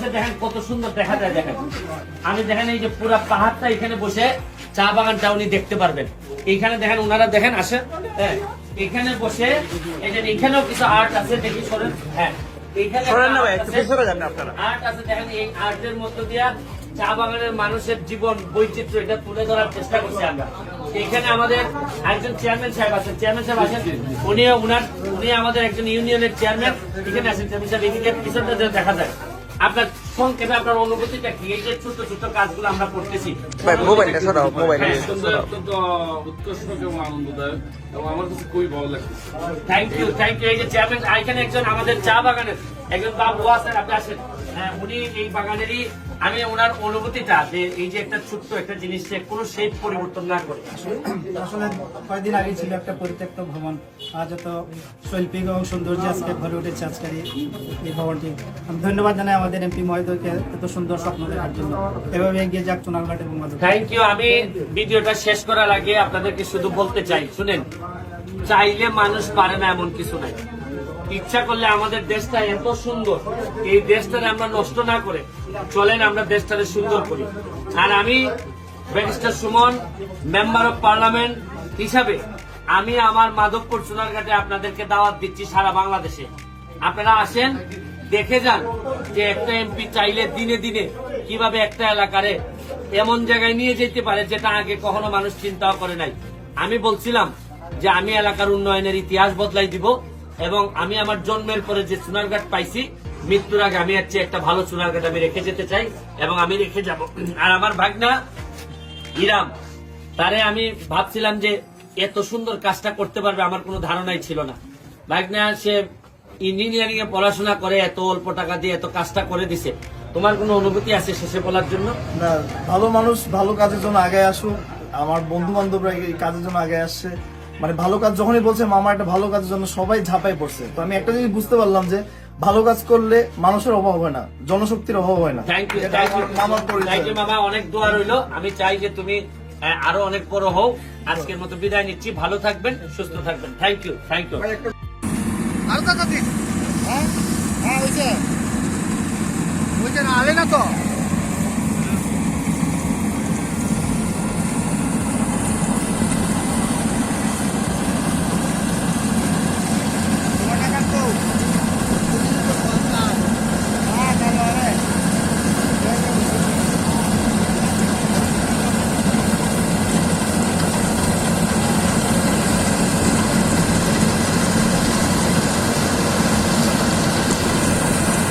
বসে দেখেন কত সুন্দর দেখা যায়। দেখেন আমি দেখেন এই যে পুরা পাহাড়টা এখানে বসে চা বাগানটা উনি দেখতে পারবেন। এইখানে দেখেন ওনারা দেখেন আসে, হ্যাঁ এখানে বসে এই যে এখানেও কিছু আর্ট আছে, দেখি সরেন, হ্যাঁ এইখানে আর্ট আছে দেখেন। এই আর্টের মধ্য দিয়া চা বাগানের মানুষের জীবন বৈচিত্র্য এটা তুলে ধরার চেষ্টা করছি আমরা। এখানে আমাদের একজন চেয়ারম্যান সাহেব আছেন, চেয়ারম্যান সাহেব আছেন, উনি আমাদের একজন ইউনিয়নের চেয়ারম্যান। এখানে আছেন চেয়ারম্যান সাহেব, এদিকে পিছনটা দেখা যায়। আপনার সংক্ষেপে আপনার অনুভূতিটা কি? এই যে ছোট ছোট কাজগুলো আমরা করতেছি, অত্যন্ত উৎকর্ষক এবং আনন্দদায়ক এবং আমার কাছে খুবই ভালো লাগছে। Thank you, thank you. এই যে চেয়ারম্যান, এখানে একজন আমাদের চা বাগানের একজন বাবু আছেন, আপনি আসেন। হ্যাঁ উনি এই বাগানেরই, আমি ওনার অনুভূতিটা যে এই যে একটা ছোট্ট একটা জিনিসে কোনো শেপ পরিবর্তন না করে। আসলে কয়েকদিন আগে ছিল একটা পরিত্যক্ত ভবন, আজ এত শৈল্পিক এবং সৌন্দর্য আজকে ভরে উঠেছে আজকের এই ভবনটি। আমি ধন্যবাদ জানাই আমাদের এমপি মহোদয়কে এত সুন্দর স্বপ্ন দেখার জন্য। এভাবে এগিয়ে যাক চুনারঘাট এবং মাধব। Thank you. আমি ভিডিওটা শেষ করার আগে আপনাদেরকে শুধু বলতে চাই, শুনেন, চাইলে মানুষ পারে না এমন কিছু নাই। ইচ্ছা করলে আমাদের দেশটা এত সুন্দর, এই দেশটাকে আমরা নষ্ট না করে চলেন আমরা দেশটাকে সুন্দর করি। আর আমি barrister Suman, member of parliament হিসাবে আমি আমার মাধবপুর চুনারঘাটে আপনাদেরকে দাওয়াত দিচ্ছি সারা বাংলাদেশে। আপনারা আসেন, দেখে যান যে একটা এমপি চাইলে দিনে দিনে কিভাবে একটা এলাকারে এমন জায়গায় নিয়ে যেতে পারে যেটা আগে কখনো মানুষ চিন্তাও করে নাই। আমি বলছিলাম যে আমি এলাকার উন্নয়নের ইতিহাস বদলাই দিব এবং আমি আমার জন্মের পরে যে চুনারঘাট পাইছি, মৃত্যুর আগে আমি হচ্ছে একটা ভালো চুনারঘাট আমি রেখে যেতে চাই এবং আমি রেখে যাব। আর আমার ভাগনা হিরাম, তারে আমি ভাবছিলাম যে এত সুন্দর কাজটা করতে পারবে আমার কোনো ধারণাই ছিল না। ভাগনা সে ইঞ্জিনিয়ারিং এ পড়াশোনা করে এত অল্প টাকা দিয়ে এত কাজটা করে দিছে। তোমার কোনো অনুভূতি আছে শেষে বলার জন্য? না, ভালো মানুষ ভালো কাজের জন্য আগে আসুক। আমার বন্ধু বান্ধবরা এই কাজের জন্য আগে আসছে, মানে ভালো কাজ যখনই বলছে মামা একটা ভালো কাজের জন্য সবাই ঝাঁপাই পড়ছে। তো আমি একটা জিনিস বুঝতে পারলাম যে ভালো কাজ করলে মানুষের অভাব হয় না, জনশক্তির অভাব হয় না। থ্যাংক ইউ, থ্যাংক ইউ মামা, অনেক দোয়া রইলো। আমি চাই যে তুমি আরো অনেক বড় হও। আজকের মতো বিদায় নিচ্ছি, ভালো থাকবেন, সুস্থ থাকবেন। Thank you, thank you. হ্যাঁ হ্যাঁ, ওইটা না আলে না তো।